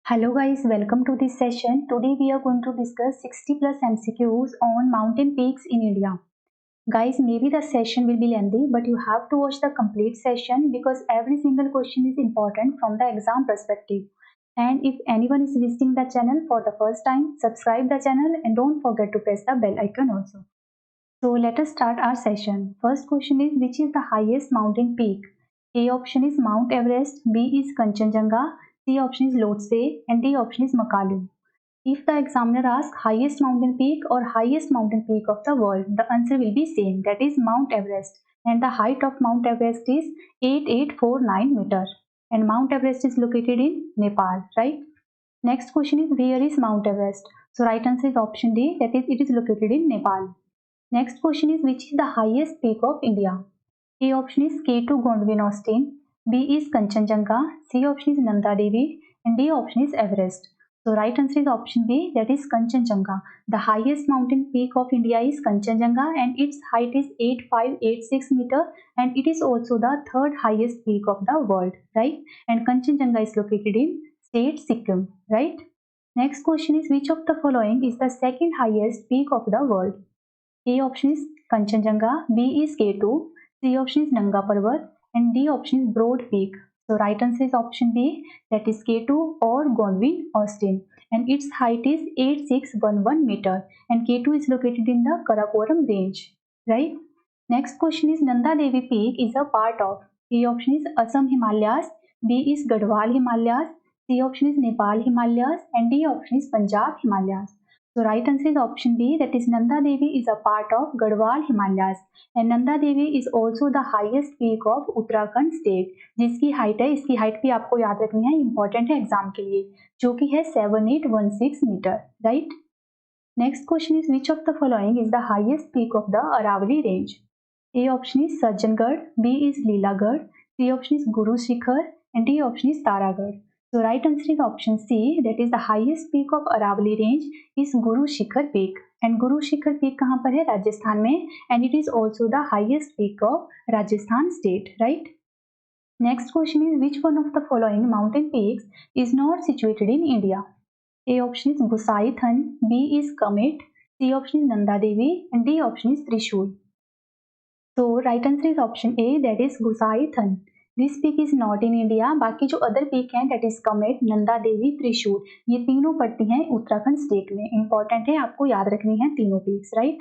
Hello guys, welcome to this session. Today we are going to discuss 60 plus MCQs on mountain peaks in India. Guys, maybe the session will be lengthy, but you have to watch the complete session because every single question is important from the exam perspective. And if anyone is visiting the channel for the first time, subscribe the channel and don't forget to press the bell icon also. So let us start our session. First question is, which is the highest mountain peak? A option is Mount Everest, B is Kanchenjunga, C option is Lhotse, and D option is Makalu. If the examiner asks highest mountain peak or highest mountain peak of the world, the answer will be same, that is Mount Everest. And the height of Mount Everest is 8849 meter. And Mount Everest is located in Nepal, right? Next question is, where is Mount Everest? So right answer is option D, that is it is located in Nepal. Next question is, which is the highest peak of India? A option is K2 Gondwan Austin, B is Kanchenjunga, C option is Nanda Devi, and D option is Everest. So right answer is option B, that is Kanchenjunga. The highest mountain peak of India is Kanchenjunga and its height is 8586 meter and it is also the third highest peak of the world, right? And Kanchenjunga is located in state Sikkim, right? Next question is, which of the following is the second highest peak of the world? A option is Kanchenjunga, B is K2, C option is Nanga Parvat, and D option is Broad Peak. So right answer is option B, that is K2 or Gondwan Austin, and its height is 8611 meter, and K2 is located in the Karakoram range. Right. Next question is, Nanda Devi Peak is a part of. A option is Assam Himalayas, B is Garhwal Himalayas, C option is Nepal Himalayas, and D option is Punjab Himalayas. So right answer is option B, that is Nanda Devi is a part of Garhwal Himalayas, and Nanda Devi is also the highest peak of Uttarakhand state, जिसकी height है, इसकी height भी आपको याद रखनी है, important है exam के लिए, जो कि है 7816 metre, right. Next question is, which of the following is the highest peak of the Aravalli range? A option is Sajjangarh, B is Leelagarh, C option is Guru Shikhar, and D option is Taragarh. So right answer is option C, that is the highest peak of Aravalli range is Guru Shikhar peak. And Guru Shikhar peak कहाँ पर है? राजस्थान में, and it is also the highest peak of Rajasthan state, right? Next question is, which one of the following mountain peaks is not situated in India? A option is Gusai Than, B is Comet, C option is Nanda Devi, and D option is Trishul. So right answer is option A, that is Gusai Than. This peak is not in India. बाकी जो other peak हैं, that is Comet, Nanda Devi, त्रिशूल, ये तीनों पड़ती हैं Uttarakhand state में. Important है, आपको याद रखनी है तीनों peaks, right.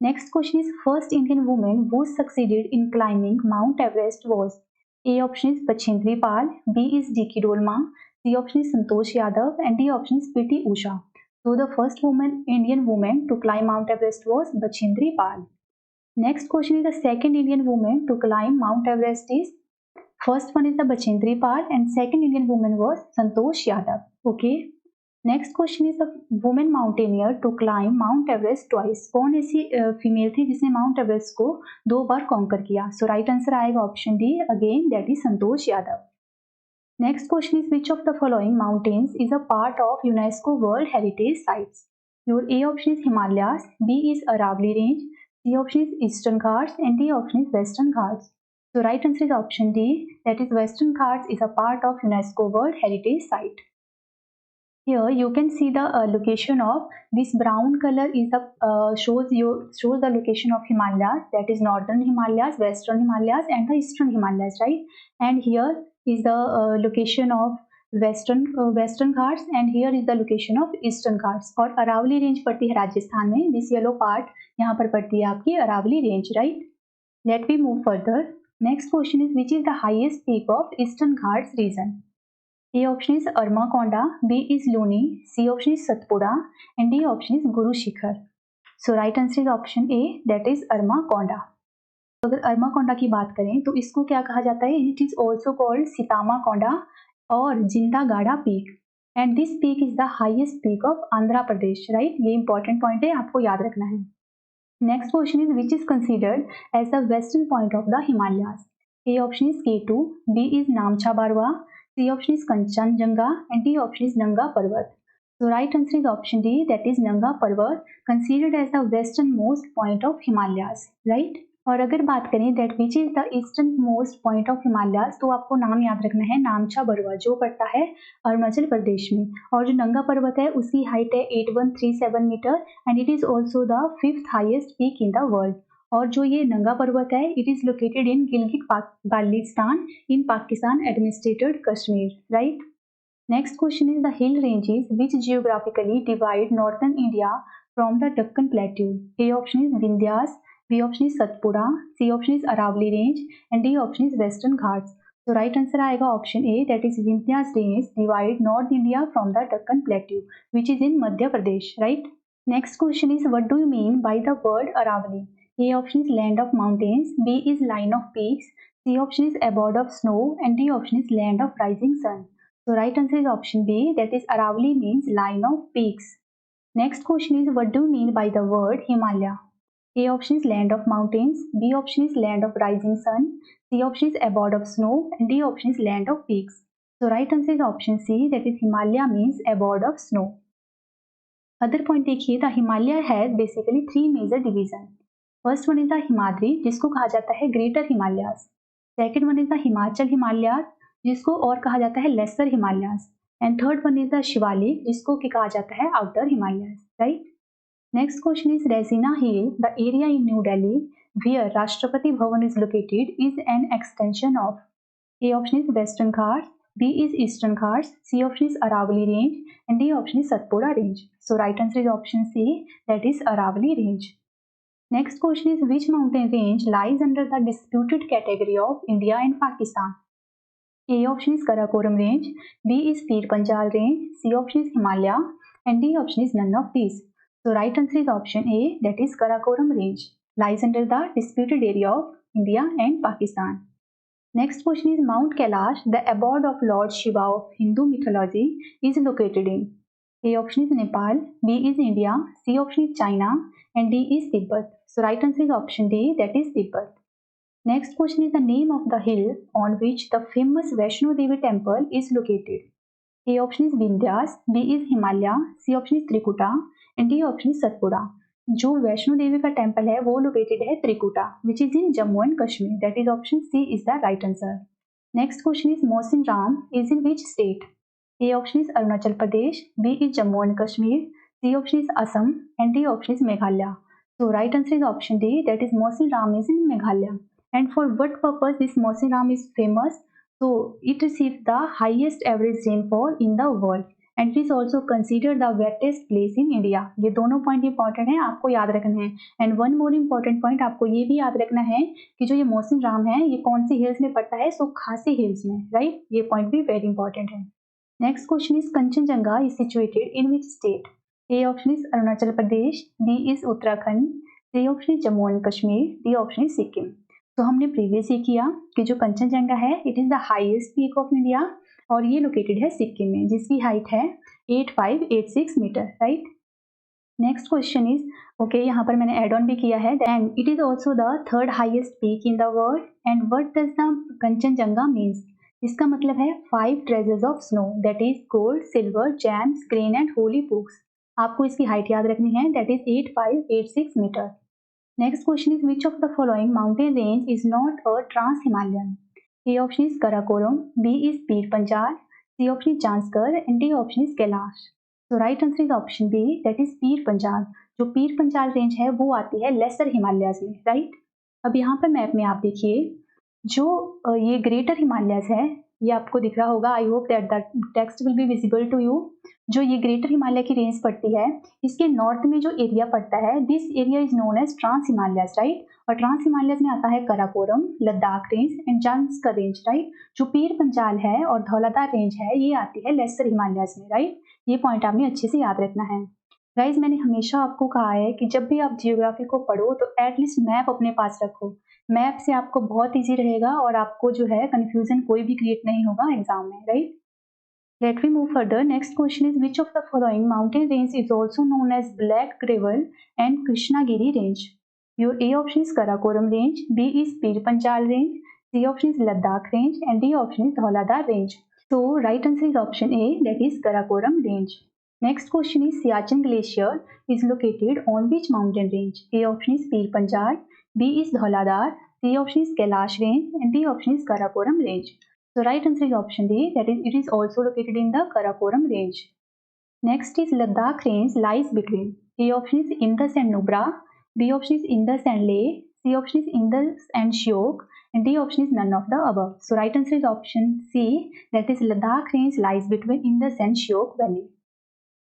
Next question is, first Indian women who succeeded in climbing Mount Everest was. A option is Bachendri Pal, B is Dicky Dolma, C option is Santosh Yadav, and D option is PT Usha. So the first woman, Indian woman to climb Mount Everest was Bachindri Pal. Next question is, the second Indian woman to climb Mount Everest is, first one is the Bachindri Pal and second Indian woman was Santosh Yadav. Okay. Next question is, the woman mountaineer to climb Mount Everest twice. कौन ऐसी female थी जिसने mount Everest को दो बार conquer किया? सो right answer आएगा option D, again that is Santosh Yadav. Next question is, which of the following mountains is a part of UNESCO World Heritage Sites? Your A option is Himalayas, B is Aravalli Range, C option is Eastern Ghats, and D option is Western Ghats. So right answer is option D, that is Western Ghats is a part of UNESCO World Heritage Site. Here you can see the location of this brown color is the shows the location of Himalayas, that is Northern Himalayas, Western Himalayas, and the Eastern Himalayas, right? And here is the location of Western Ghats, and here is the location of Eastern Ghats. और Aravalli range पड़ती है राजस्थान में. This yellow part यहाँ पर पड़ती है आपकी Aravalli range, right. Let we move further. Next question is, which is the highest peak of Eastern Ghats region? A option is Armakonda, B is Luni, C option is Satpura, and D option is Guru Shikhar. So right answer is option A, that is Armakonda. अगर अरमाकोंडा की बात करें तो इसको क्या कहा जाता है? It is also called Sitamakonda और Jindagada peak, and this peak is the highest peak of Andhra Pradesh, right. ये इंपॉर्टेंट पॉइंट है, आपको याद रखना है. Next question is, which is considered as the western point of the Himalayas? A option is K2, B is Namcha Barwa, C option is Kanchenjunga, and D option is Nanga Parvat. So right answer is option D, that is Nanga Parvat, considered as the westernmost point of Himalayas, right? और अगर बात करें that which is the eastern most point of Himalayas, तो आपको नाम याद रखना है नामचा बरुआ, जो पड़ता है अरुणाचल प्रदेश में। और जो नंगा पर्वत है उसकी हाइट है 8137 metre and it is also the 5th highest peak in the world. और जो ये नंगा पर्वत है it is located in Gilgit Baltistan in Pakistan administered Kashmir, right. Next question is the hill ranges which geographically divide northern India from the Deccan Plateau. A option is Vindhyas, B option is Satpura, C option is Aravalli Range, and D option is Western Ghats. So right answer आएगा option A, that is Vindhyas Range divide North India from the Deccan Plateau, which is in Madhya Pradesh, right? Next question is what do you mean by the word Aravalli? A option is land of mountains, B is line of peaks, C option is abode of snow, and D option is land of rising sun. So right answer is option B, that is Aravalli means line of peaks. Next question is what do you mean by the word Himalaya? A option is land of mountains, B option is land of rising sun, C option is abode of snow, and D option is land of peaks. So right answer is option C, that is Himalaya means abode of snow. Other point देखिए, the Himalaya has basically 3 major divisions. First one is the Himadri, जिसको कहा जाता है Greater Himalayas. Second one is the Himachal Himalayas, जिसको और कहा जाता है lesser Himalayas. And third one is the Shivalik, जिसको कि कहा जाता है outer Himalayas, right. Next question is Raisina Hill, the area in New Delhi where Rashtrapati Bhavan is located is an extension of. A option is Western Ghats, B is Eastern Ghats, C option is Aravalli range, and D option is Satpura range. So right answer is option C, that is Aravalli range. Next question is which mountain range lies under the disputed category of India and Pakistan. A option is Karakoram range, B is Pir Panjal range, C option is Himalaya, and D option is none of these. So right answer is option A, that is Karakoram range, lies under the disputed area of India and Pakistan. Next question is Mount Kailash, the abode of Lord Shiva of Hindu mythology, is located in. A option is Nepal, B is India, C option is China, and D is Tibet. So right answer is option D, that is Tibet. Next question is the name of the hill on which the famous Vaishno Devi temple is located. A option is Vindhyas, B is Himalaya, C option is Trikuta, and D option is Satpura. जो वैष्णो देवी का temple है वो located है Trikuta, which is in Jammu and Kashmir, that is option C is the right answer. Next question is Mawsynram is in which state. A option is Arunachal Pradesh, B is Jammu and Kashmir, C option is Assam, and D option is Meghalaya. So right answer is option D, that is Mawsynram is in Meghalaya. And for what purpose this Mosin Ram is famous? So it received the highest average rainfall in the world and it is also considered the wettest place in India. ये दोनों point important है, आपको याद रखना है। And one more important point आपको ये भी याद रखना है कि जो ये मोसिन राम है ये कौन सी हिल्स में पड़ता है, सो खासी हिल्स में, राइट। ये पॉइंट भी वेरी इंपॉर्टेंट है। Next question is Kanchenjunga is situated in which state. A option is Arunachal Pradesh, B is Uttarakhand, C option is Jammu and Kashmir, D option is Sikkim. तो हमने प्रीवियस ये किया कि जो कंचनजंगा है it is the highest peak of India और ये लोकेटेड है सिक्किम में, जिसकी हाइट है 8586 metre, right. Next question is okay, यहाँ पर मैंने एड ऑन भी किया है, and it is also the third highest peak in the world and what does the Kanchenjunga means. इसका मतलब है 5 treasures of snow, that is gold, silver, gems, grain and holy books. आपको इसकी हाइट याद रखनी है, that is 8586 metre. Next question is which of the following mountain range is not a trans-Himalayan? A option is Karakoram, B is Pir Panjal, C option is Janskar, and D option is Kailash. So right answer is option B, that is Pir Panjal. जो Pir Panjal range है वो आती है lesser Himalayas में, right. अब यहाँ पर map में आप देखिए जो ये ग्रेटर हिमालयाज है ये आपको दिख रहा होगा, I hope that the text will be visible to you. जो ये ग्रेटर हिमालय की रेंज पड़ती है इसके नॉर्थ में जो एरिया पड़ता है this area is known as trans Himalayas, right. और ट्रांस हिमालयाज में आता है Karakoram, Ladakh range and Zanskar range, right. जो पीर पंजाल है और धौलाधार रेंज है ये आती है लेसर हिमालयाज में, राइट। ये पॉइंट आपने अच्छे से याद रखना है। गाइज मैंने हमेशा आपको कहा है कि जब भी आप जियोग्राफी को पढ़ो तो एटलीस्ट मैप अपने पास रखो, मैप से आपको बहुत ईजी रहेगा और आपको जो है कन्फ्यूजन कोई भी क्रिएट नहीं होगा एग्जाम में, right. Let we move further. Next question is which of the following mountain range is also known as Black Gravel and Krishnagiri range? Your A option is Karakoram range, B is Pir Panjal range, C option is Ladakh range, and D option is Dhauladhar range. So right answer is option A, that is Karakoram range. Next question is Siachen Glacier is located on which mountain range? A option is Pir Panjal, B is Dhauladar, C option is Kailash range, and D option is Karakoram range. So right answer is option D, that is it is also located in the Karakoram range. Next is Ladakh range lies between A option is Indus and Nubra, B option is Indus and Leh, C option is Indus and Shyok, and D option is none of the above. So right answer is option C, that is Ladakh range lies between Indus and Shyok valley.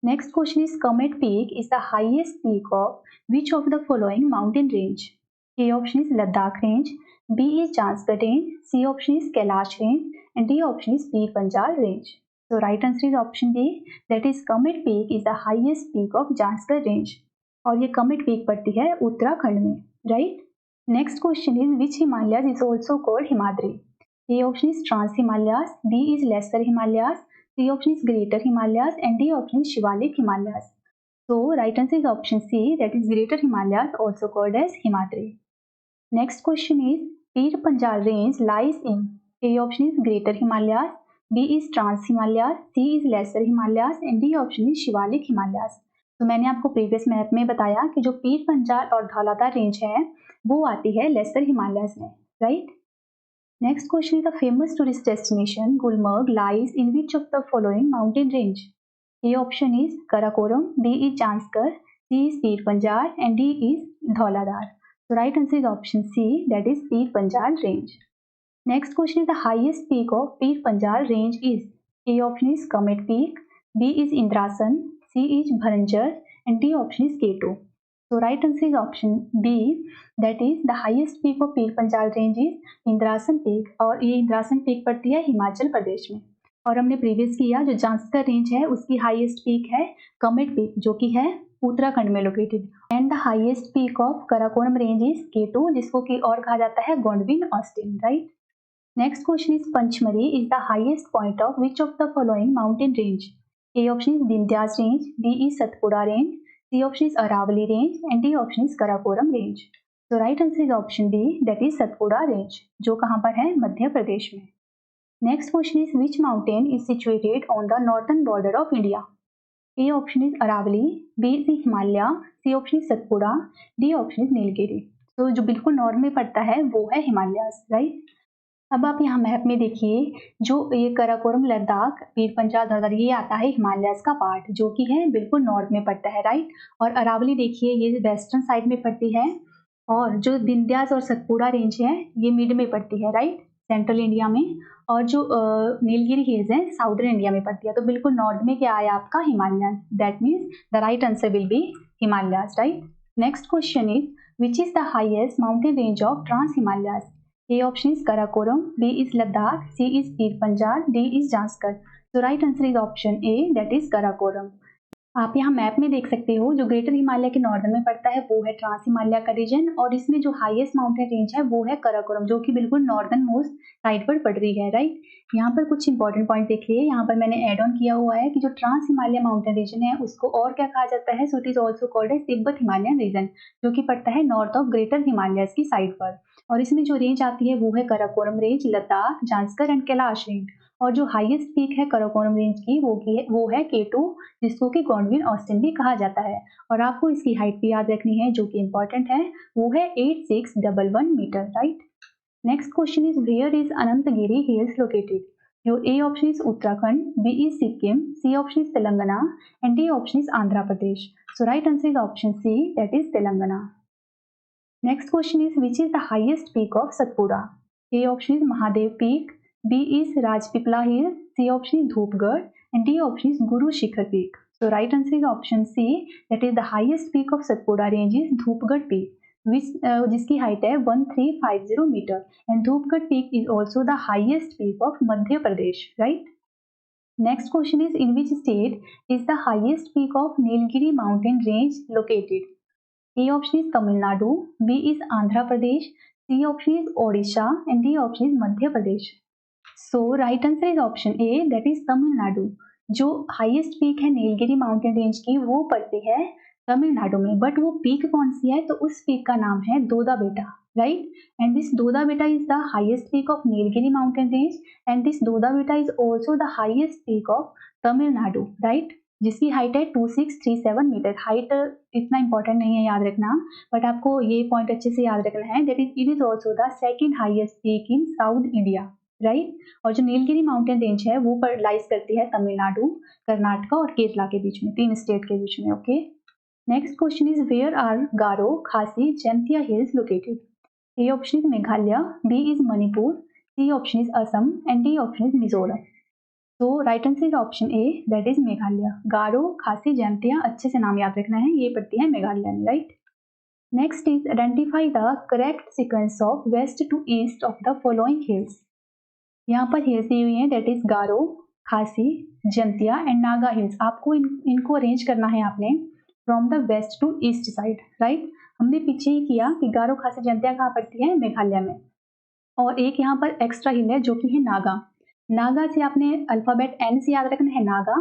Next question is Comet Peak is the highest peak of which of the following mountain range? A option is Ladakh range, B is Janskar range, C option is Kailash range, and D option is Pir Panjal range. So right answer is option D, that is Comet Peak is the highest peak of Janskar range. और ये Comet Peak पड़ती है उत्तराखंड में, right? Next question is which Himalayas is also called Himadri? A option is Trans Himalayas, B is Lesser Himalayas, C option is Greater Himalayas, and D option is Shivalik Himalayas. So right answer is option C, that is Greater Himalayas, also called as Himadri. Next question is Pir Panjal range lies in A option is Greater Himalayas, B is Trans Himalayas, C is Lesser Himalayas, and D option is Shivalik Himalayas. तो मैंने आपको previous map में बताया कि जो पीर पंजाल और Dhauladhar range है वो आती है लेसर हिमालयस में, right? Next question is the famous tourist destination Gulmarg lies in which of the following mountain range? A option is Karakoram, B is Janskar, C is Pir Panjal, and D is Dhauladar. So right answer is option C, that is Pir Panjal range. Next question is the highest peak of Pir Panjal range is A option is Comet Peak, B is Indrasan, C is Bharanjar, and D option is K2. So right answer is option B, that is the highest peak of Pir Panjal range is Indrasan peak, और ये इंद्रासन peak पड़ती है हिमाचल प्रदेश में. और हमने previous किया जो Zanskar range है उसकी हाईएस्ट पीक है कमेट पीक जो कि है उत्तराखंड में located. And the highest peak of Karakoram range is K2 जिसको कि और कहा जाता है Godwin Austen, right? Next question is Pachmarhi is the highest point of which of the following mountain range? A option is Vindhyas range, B is Satpura range, C option is Aravali range, and D option is Karakoram range. So right answer is option D, that is Satpura range, जो कहाँ पर है? मध्य प्रदेश में. Next question is which mountain is situated on the northern border of India? A option is Aravali, B is Himalaya, C option is Satpura, D option is Nilgiri. तो जो बिल्कुल north में पड़ता है वो है हिमालयास, राइट? अब आप यहाँ मैप में देखिए जो ये कराकोरम लद्दाख पीर पंजाल धौलाधार ये आता है हिमालयास का पार्ट जो कि है बिल्कुल नॉर्थ में पड़ता है, राइट? और अरावली देखिए ये वेस्टर्न साइड में पड़ती है, और जो विंध्यास और सतपुड़ा रेंज है ये मिड में पड़ती है, राइट, सेंट्रल इंडिया में, और जो नीलगिरी हिल्स हैं साउदर्न इंडिया में पड़ती है. तो बिल्कुल नॉर्थ में क्या आया आपका? Himalayas. That means the right answer will be Himalayas, right? Next question is which is the highest mountain range of trans Himalayas? A option is Karakoram, B is Ladakh, C is Pir Panjal, D is Janskar. So right answer is option A, that is Karakoram. आप यहाँ map में देख सकते हो जो greater Himalaya के northern में पड़ता है वो है ट्रांस हिमालय का रीजन, और इसमें जो हाईएस्ट माउंटेन रेंज है वो है कराकोरम जो कि बिल्कुल नॉर्दर्न मोस्ट साइड पर पड़ रही है, राइट? यहाँ पर कुछ इंपॉर्टेंट पॉइंट देखिए, यहाँ पर मैंने एड ऑन किया हुआ है कि जो ट्रांस हिमालय माउंटेन रीजन है उसको और क्या कहा जाता है? So it is also called as Tibet Himalayan region जो कि पड़ता है नॉर्थ ऑफ ग्रेटर हिमालयस की साइड पर. और इसमें जो रेंज आती है वो है Karakoram range, Ladakh, Zanskar and Kailash range, और जो हाईएस्ट पीक है कराकोरम रेंज की वो है K2 जिसको कि गोंडविन ऑस्टिन भी कहा जाता है. और आपको इसकी हाइट भी याद रखनी है जो कि इंपॉर्टेंट है, वो है 8611 metre, right? Next question is where is Anantagiri hills located? Your A option is Uttarakhand, B is Sikkim, C option is Telangana, and D option is Andhra Pradesh. So right answer is option C, that is Telangana. Next question is which is the highest peak of Satpura? A option is Mahadev Peak, B is Rajpipla Hill, C option is Dhupgarh, and D option is Guru Shikhar Peak. So right answer is option C, that is the highest peak of Satpura range is Dhupgarh Peak, which जिसकी height है 1350 meter, and Dhupgarh Peak is also the highest peak of Madhya Pradesh, right? Next question is in which state is the highest peak of Nilgiri mountain range located? A option is Tamil Nadu, B is Andhra Pradesh, C option is Odisha, and D option is Madhya Pradesh. So right answer is option A, that is Tamil Nadu. जो highest peak है Nilgiri mountain range की वो पड़ती है तमिलनाडु में, but वो peak कौन सी है? तो उस पीक का नाम है दोदा बेटा, राइट? एंड दिस दोदा बेटा is the highest peak of Nilgiri mountain range, and this Doda बेटा is also the highest peak of Tamil Nadu, right? जिसकी हाइट है 2637 मीटर। हाइट इतना इंपॉर्टेंट नहीं है याद रखना, बट आपको ये पॉइंट अच्छे से याद रखना है। That is it is also the second highest peak in South India, right. और जो नीलगिरी माउंटेन रेंज है वो पर लाइज करती है तमिलनाडु, कर्नाटका और केरला के बीच में, 3 स्टेट के बीच में। Okay, next question is where are Garo, Khasi, Jaintia hills located? A option is Meghalaya, B is Manipur, C option is Assam, and D option is Mizoram. So right answer is option A, that is Meghalaya. गारो, खासी, जैंतिया, अच्छे से नाम याद रखना है, ये पड़ती है मेघालय में, right. Next is identify the correct sequence of west to east of the following hills. यहाँ पर हिल्स दी हुई हैं, that is Garo, Khasi, Jaintia and Naga hills. आपको इनको अरेंज करना है आपने from the west to east side, right. हमने पीछे ही किया कि गारो, खासी, जैंतिया कहाँ पड़ती है, मेघालय में। और एक यहाँ पर एक्स्ट्रा हिल है जो कि है नागा। नागा से आपने अल्फाबेट एन से याद रखना है, नागा,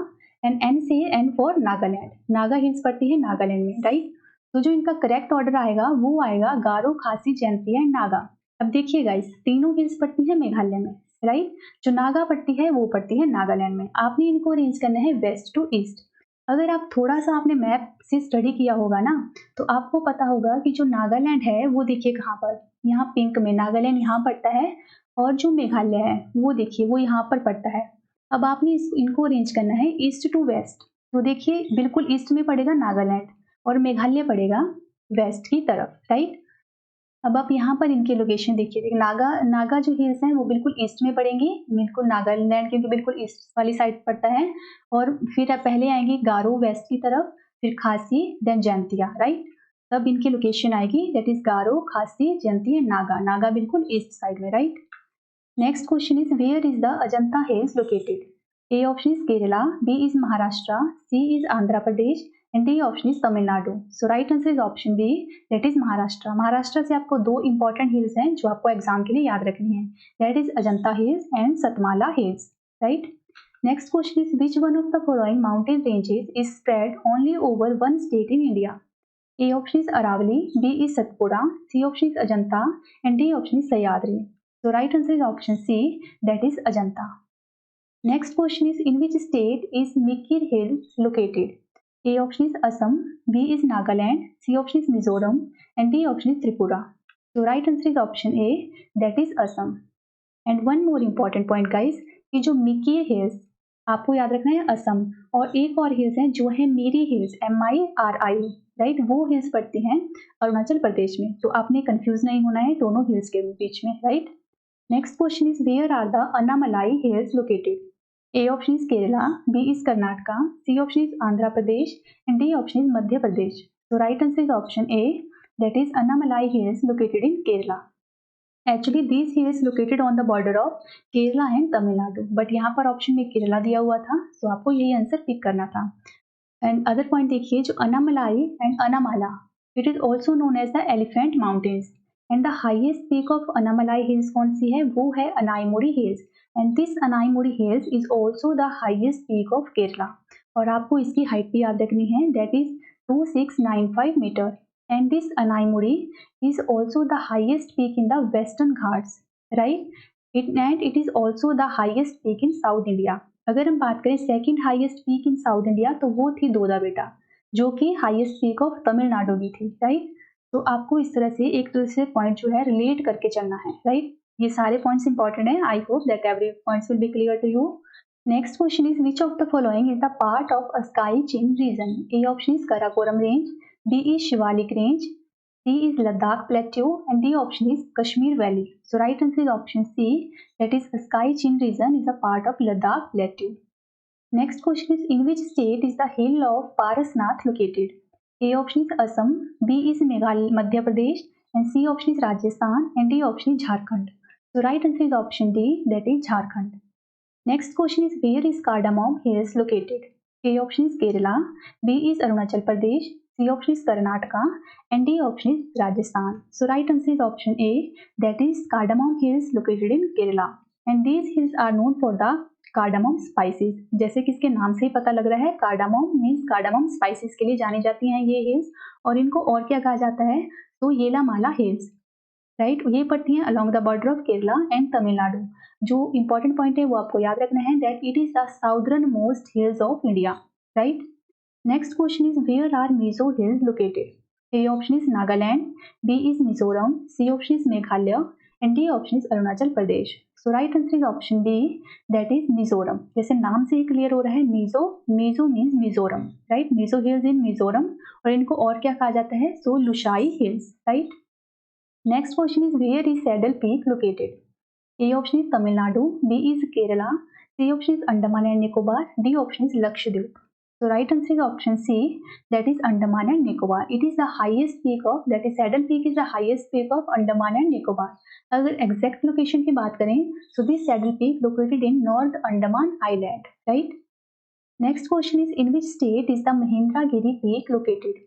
एंड एन से N for Nagaland. Naga hills पड़ती है नागालैंड में, राइट। तो जो इनका करेक्ट ऑर्डर आएगा वो आएगा गारो, खासी, जैंतिया एंड नागा। अब देखिए गाइस, तीनों हिल्स पड़ती है मेघालय में, राइट। जो नागा पड़ती है वो पड़ती है नागालैंड में। आपने इनको अरेंज करना है वेस्ट टू ईस्ट। अगर आप थोड़ा सा आपने मैप से स्टडी किया होगा ना, तो आपको पता होगा कि जो नागालैंड है वो देखिए कहाँ पर, यहाँ पिंक में नागालैंड यहाँ पड़ता है, और जो मेघालय है वो देखिए वो यहाँ पर पड़ता है। अब आपने इनको अरेंज करना है ईस्ट टू वेस्ट। तो देखिए बिल्कुल ईस्ट में पड़ेगा नागालैंड और मेघालय पड़ेगा वेस्ट की तरफ, राइट। अब आप यहाँ पर इनके लोकेशन देखिए, नागा जो हिल्स हैं वो बिल्कुल ईस्ट में पड़ेंगे, बिल्कुल नागालैंड क्योंकि बिल्कुल ईस्ट वाली साइड पड़ता है। और फिर आप पहले आएंगे गारो वेस्ट की तरफ, फिर खासी, देन जैंतिया, राइट। तब इनकी लोकेशन आएगी, दैट इज गारो, खासी, जैंतिया, नागा। नागा बिल्कुल ईस्ट साइड में, right. Next question is where is the Ajanta hills located? A option is Kerala, B is Maharashtra, C is Andhra Pradesh and D option is Tamil Nadu. So right answer is option B, that is Maharashtra. Maharashtra से आपको 2 important hills हैं जो आपको exam के लिए याद रखनी है, that is Ajanta hills and Satmala hills, right. Next question is which one of the following mountain ranges is spread only over one state in India? A option is Aravalli, B is Satpura, C option is Ajanta and D option is Sahyadri. So right answer is option C, that is Ajanta. Next question is in which state is Mikir Hill located? A option is Assam, B is Nagaland, C option is Mizoram and D option is Tripura. So right answer is option A, that is Assam. And one more important point guys, कि जो Mikir Hills आपको याद रखना है असम, और एक और hills है जो है मीरी हिल्स, MIRI, राइट। वो हिल्स पड़ती हैं अरुणाचल प्रदेश में। तो आपने कंफ्यूज नहीं होना है दोनों हिल्स के बीच में, right. Next question is where are the Anamalai hills located? A option is Kerala, B is Karnataka, C option is Andhra Pradesh and D option is Madhya Pradesh. So right answer is option A, that is Annamalai Hills located in Kerala. Actually these hills located on the border of Kerala and Tamil Nadu, but यहाँ पर option में केरला दिया हुआ था, so आपको यही answer pick करना था। एंड अदर पॉइंट देखिए, जो Annamalai and Annamala, it is also known as the elephant mountains, and the highest peak of Annamalai hills कौन सी है, वो है Anaimudi hills, and this Anaimudi hills is also the highest peak of Kerala. और आपको इसकी हाइट भी याद रखनी है, that is 2695 metre, and this Anaimudi is also the highest peak in the western ghats, right. It is also the highest peak in South India. अगर हम बात करें second highest peak in South India, तो वो थी दोदा बेटा, जो कि हाईएस्ट पीक ऑफ तमिलनाडु भी थी, राइट। तो आपको इस तरह से एक दूसरे पॉइंट जो है रिलेट करके चलना है, राइट। ये सारे पॉइंट्स इंपॉर्टेंट है। I hope that every points will be clear to you. Next question is which of the following is the part of अस्काई Chin region? A option is Karakoram range, B is Shivalik range, C is Ladakh Plateau and D option is Kashmir Valley. So right answer is option C, that is Sky Chin region is a part of Ladakh Plateau. Next question is in which state is the hill of Parasnath located? A option is Assam, B is Madhya Pradesh and C option is Rajasthan and D option is Jharkhand. So right answer is option D, that is Jharkhand. Next question is where is Cardamom Hills located? A option is Kerala, B is Arunachal Pradesh, C option is Karnataka and D option is Rajasthan. So right answer is option A, that is Cardamom Hills located in Kerala. And these hills are known for the cardamom spices. जैसे कि इसके नाम से ही पता लग रहा है, cardamom means cardamom spices के लिए जानी जाती हैं ये hills। और इनको और क्या कहा जाता है, तो येलामाला hills, राइट। ये पड़ती हैं along the border of Kerala and Tamil Nadu. जो इंपॉर्टेंट पॉइंट है वो आपको याद रखना है, that it is the southern most hills of India. right? Next question is where are Mizo Hills located? A option is Nagaland, B is Mizoram, C option is Meghalaya, and D option is Arunachal Pradesh. So right answer is option B, that is Mizoram. जैसे नाम से ही clear हो रहा है, Mizo means Mizoram, right? Mizo hills in Mizoram, और इनको और क्या कहा जाता है? So Lushai hills, right? Next question is where is saddle peak located? A option is Tamil Nadu, B is Kerala, C option is Andaman and Nicobar, D option is Lakshadweep. So right answer is option C, that is Andaman and Nicobar. It is the highest peak of, that is Saddle Peak is the highest peak of Andaman and Nicobar. अगर exact location की बात करें, so this Saddle Peak located in North Andaman Island, right? Next question is in which state is the Mahendragiri Peak located?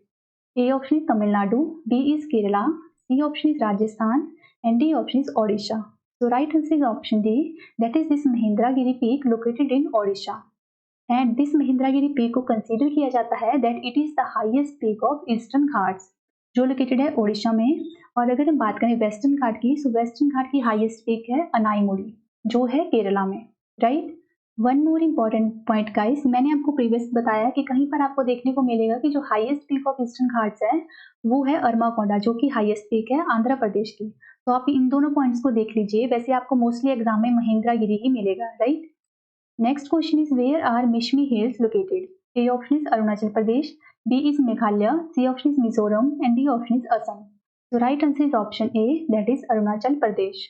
A option is Tamil Nadu, B is Kerala, C option is Rajasthan, and D option is Odisha. So right answer is option D, that is this Mahendragiri peak located in Odisha. And this Mahendragiri peak को consider किया जाता है that it is the highest peak of Eastern Ghats, जो located है ओडिशा में. और अगर हम बात करें वेस्टर्न घाट की, so वेस्टर्न घाट की हाईएस्ट पीक है अनाईमुड़ी, जो है केरला में, right? One more important point guys, मैंने आपको प्रीवियस बताया कि कहीं पर आपको देखने को मिलेगा कि जो highest peak of Eastern Ghats है वो है अरमाकोंडा, जो कि हाईएस्ट पीक है आंध्र प्रदेश की. तो आप इन दोनों पॉइंट्स को देख लीजिए. वैसे आपको मोस्टली एग्जाम में महेंद्रगिरी ही मिलेगा, right? Next question is where are Mishmi hills located? A option is Arunachal Pradesh, B is Meghalaya, C option is Mizoram, and D option is Assam. तो right answer is option A, that is Arunachal Pradesh.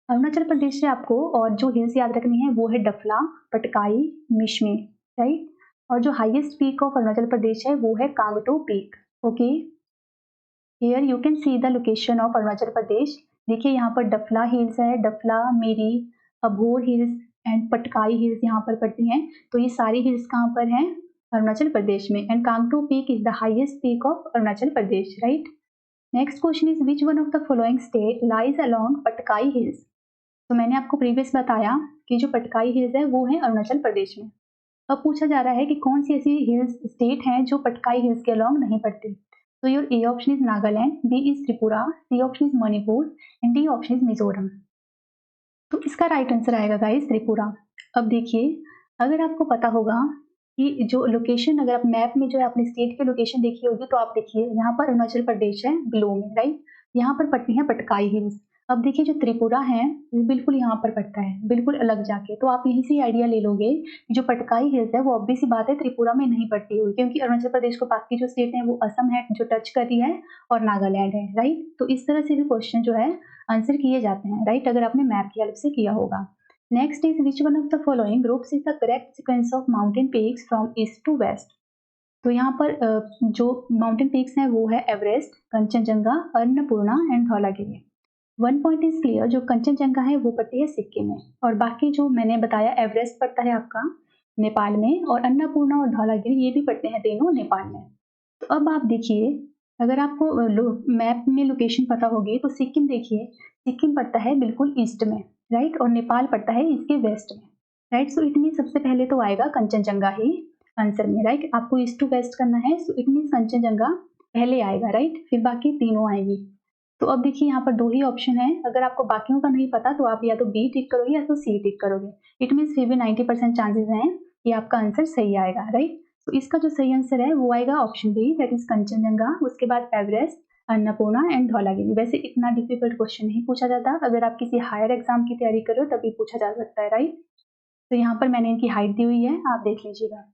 Arunachal Pradesh से आपको और जो हिल्स याद रखनी है वो है डफला, पटकाई, मिशमी, राइट? और जो highest peak of Arunachal Pradesh है वो है Kangto peak. Okay, here you can see the location of Arunachal Pradesh. देखिए यहाँ पर डफला हिल्स है, Dafla, Miri, Abor hills and Patkai hills यहाँ पर पड़ती हैं. तो ये सारी हिल्स कहाँ पर हैं? अरुणाचल प्रदेश में. And Kangto peak is the highest peak of Arunachal Pradesh, right? Next question is which one of the following state lies along Patkai hills? तो मैंने आपको प्रीवियस बताया कि जो पटकाई हिल्स है वो है अरुणाचल प्रदेश में. अब पूछा जा रहा है कि कौन सी ऐसी हिल्स स्टेट हैं जो पटकाई हिल्स के अलोंग नहीं पड़ती. तो your A option is Nagaland, B is Tripura, C option is Manipur, and D option is Mizoram. तो इसका राइट आंसर आएगा गाइस त्रिपुरा. अब देखिए, अगर आपको पता होगा कि जो लोकेशन, अगर आप मैप में जो है अपने स्टेट की लोकेशन देखी होगी, तो आप देखिए यहाँ पर अरुणाचल प्रदेश है ब्लू में, राइट? यहाँ पर पड़ती है पटकाई हिल्स. अब देखिए जो त्रिपुरा है वो बिल्कुल यहाँ पर पड़ता है, बिल्कुल अलग जाके. तो आप यहीं से आइडिया ले लोगे कि जो पटकाई हिल्स है वो ऑब्वियस सी बात है त्रिपुरा में नहीं पड़ती हुई, क्योंकि अरुणाचल प्रदेश को बाकी जो स्टेट है वो असम है जो टच कर रही है, और नागालैंड है, राइट? तो इस तरह से भी क्वेश्चन जो है आंसर किए जाते हैं, राइट? अगर आपने मैप की हेल्प से किया होगा. Next is which one of the following groups is the correct sequence of mountain peaks from east to west? तो यहाँ पर जो माउंटेन पीक्स हैं वो है Everest, Kanchenjunga, Annapurna and Dhaulagiri. One point is clear, जो कंचनजंगा है वो पड़ती है सिक्किम में, और बाकी जो मैंने बताया एवरेस्ट पड़ता है आपका नेपाल में, और अन्नपूर्णा और धौलागिरी ये भी पड़ते हैं तीनों नेपाल में. तो अब आप देखिए, अगर आपको मैप में लोकेशन पता होगी तो सिक्किम देखिए, सिक्किम पड़ता है बिल्कुल ईस्ट में, राइट? और नेपाल पड़ता है इसके वेस्ट में, राइट? सो इट मीन सबसे पहले तो आएगा कंचनजंगा ही आंसर में, राइट? आपको ईस्ट टू वेस्ट करना है, सो इट मीन कंचनजंगा पहले आएगा, राइट? फिर बाकी तीनों आएंगी. तो अब देखिए यहाँ पर दो ही ऑप्शन है. अगर आपको बाकियों का नहीं पता तो आप या तो बी टिक करोगे या तो सी टिक करोगे. इट मीन्स फिर भी 90% चांसेस हैं कि आपका आंसर सही आएगा, राइट? तो इसका जो सही आंसर है वो आएगा option B, that is Kanchenjunga, उसके बाद एवरेस्ट, अन्नपूर्णा एंड धौलागिरी. वैसे इतना डिफिकल्ट क्वेश्चन नहीं पूछा जाता, अगर आप किसी हायर एग्जाम की तैयारी करो तभी पूछा जा सकता है, राइट? तो यहाँ पर मैंने इनकी हाइट दी हुई है, आप देख लीजिएगा.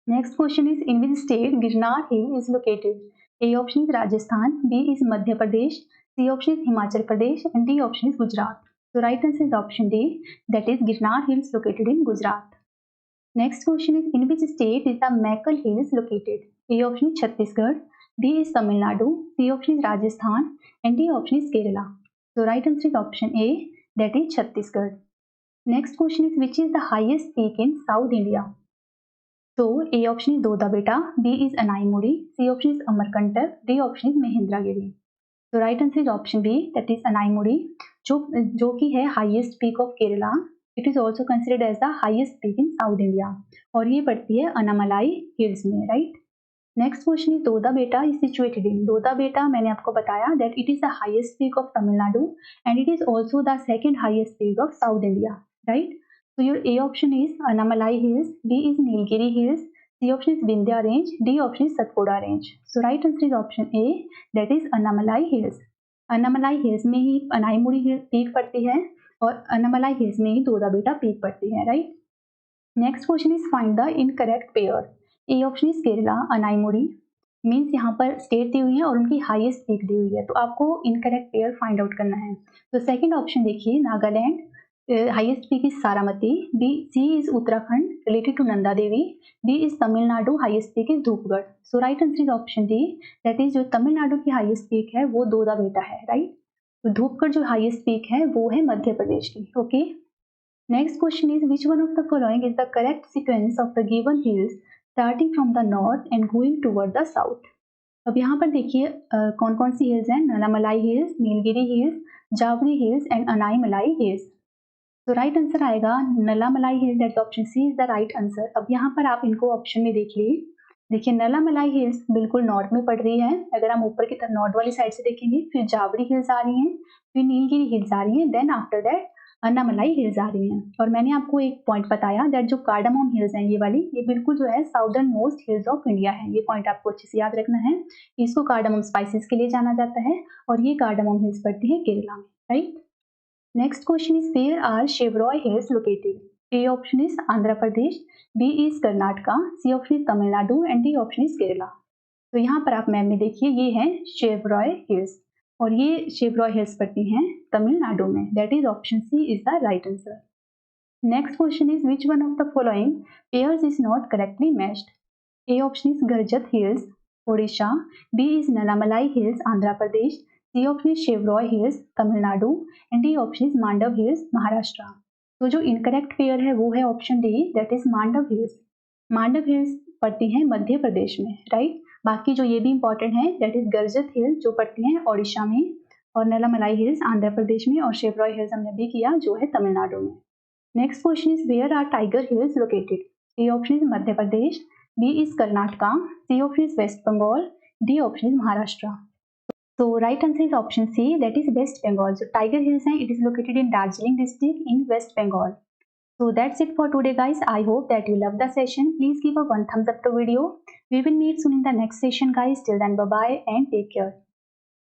Next question is in which state Girnar hill is located? A option is Rajasthan, B is Madhya Pradesh, C option is Himachal Pradesh, and D option is Gujarat. So right answer is option D, that is Girnar Hills located in Gujarat. Next question is in which state is the Mackle Hills located? A option is Chhattisgarh, B is Tamil Nadu, C option is Rajasthan, and D option is Kerala. So right answer is option A, that is Chhattisgarh. Next question is which is the highest peak in South India? So A option is Doda Beta, B is Anaimuri, C option is Amarkantak, D option is Mahendragiri. तो right answer is option B, that is Anaimudi, जो कि है highest peak of Kerala. It is also considered as the highest peak in South India, और ये पड़ती है Anamalai hills में, right? Next question is Doda बेटा is situated in? Doddabetta मैंने आपको बताया that it is the highest peak of Tamil Nadu and it is also the second highest peak of South India, right? So your A option is Annamalai Hills, B is Nilgiri Hills, C option is Vindhya range. D option is Satpura range. So right answer is option A, that is Annamalai Hills. Annamalai hills में ही Anamudi peak पड़ती है और Annamalai hills में ही दोदाबेटा peak पड़ती है, right. Next question is find the incorrect pair. A option is Kerala Anamudi, means यहाँ पर state दी हुई है और उनकी हाईएस्ट पीक दी हुई है, तो आपको इनकरेक्ट पेयर फाइंड आउट करना है। तो सेकंड ऑप्शन देखिए Nagaland, highest peak is Saramati. B C is Uttarakhand related to Nanda Devi. D is Tamil Nadu, highest peak is Dhupgarh. So right answer is option D, that is जो तमिलनाडु की हाईएस्ट पीक है वो दोदाबेटा है, राइट। तो धूपगढ़ जो हाईएस्ट पीक है वो है मध्य प्रदेश की, okay. Next question is which one of the following is the correct sequence of the given hills starting from the north and going toward the south. अब यहाँ पर देखिए कौन कौन सी हिल्स हैं, Nallamalai hills, Nilgiri hills, Javadi hills and Anaimalai hills. तो right answer आएगा Nallamalai hills, that option C is the right answer. अब यहाँ पर आप इनको ऑप्शन में देखिए नलामलाई हिल्स बिल्कुल नॉर्थ में पड़ रही है, अगर हम ऊपर की तरफ नॉर्थ वाली साइड से देखेंगे, फिर जावरी हिल्स आ रही हैं, फिर नीलगिरी हिल्स आ रही हैं, then after that Annamalai hills आ रही हैं। और मैंने आपको एक पॉइंट बताया दैट जो कार्डामम हिल्स हैं ये वाली, ये बिल्कुल जो है southern most hills of India है, ये पॉइंट आपको अच्छे से याद रखना है। इसको कार्डामम स्पाइसेस के लिए जाना जाता है और ये कार्डामम हिल्स पड़ती है केरला में, right. Next question is where are Shevaroy hills located. A option is Andhra Pradesh, B is Karnataka, C option is Tamil Nadu and D option is Kerala. तो यहाँ पर आप मैप में देखिए ये है शेवरॉय हिल्स और ये शेवरॉय हिल्स पड़ती हैं तमिलनाडु में, that is option C is the right answer. Next question is which one of the following pairs is not correctly matched. A option is Garjat hills Odisha, B is Nallamalai hills Andhra Pradesh, C option is Shevaroy hills Tamil Nadu and D option is Mandav hills Maharashtra. तो जो incorrect pair है वो है option D, that is Mandav hills. Mandav hills पड़ती हैं मध्य प्रदेश में, right. बाकी जो ये भी इंपॉर्टेंट है दैट इज गर्जत हिल्स जो पड़ती हैं ओडिशा में, और नलामलाई हिल्स आंध्र प्रदेश में, और शेवरॉय हिल्स हमने भी किया जो है तमिलनाडु में। Next question is where are tiger hills located. A option is Madhya Pradesh, B is Karnataka, C option is West Bengal, D option is Maharashtra. So right answer is option C, that is West Bengal. So Tiger Hills it is located in Darjeeling district in West Bengal. So that's it for today guys. I hope that you love the session. Please give a one thumbs up to video. We will meet soon in the next session guys. Till then bye bye and take care.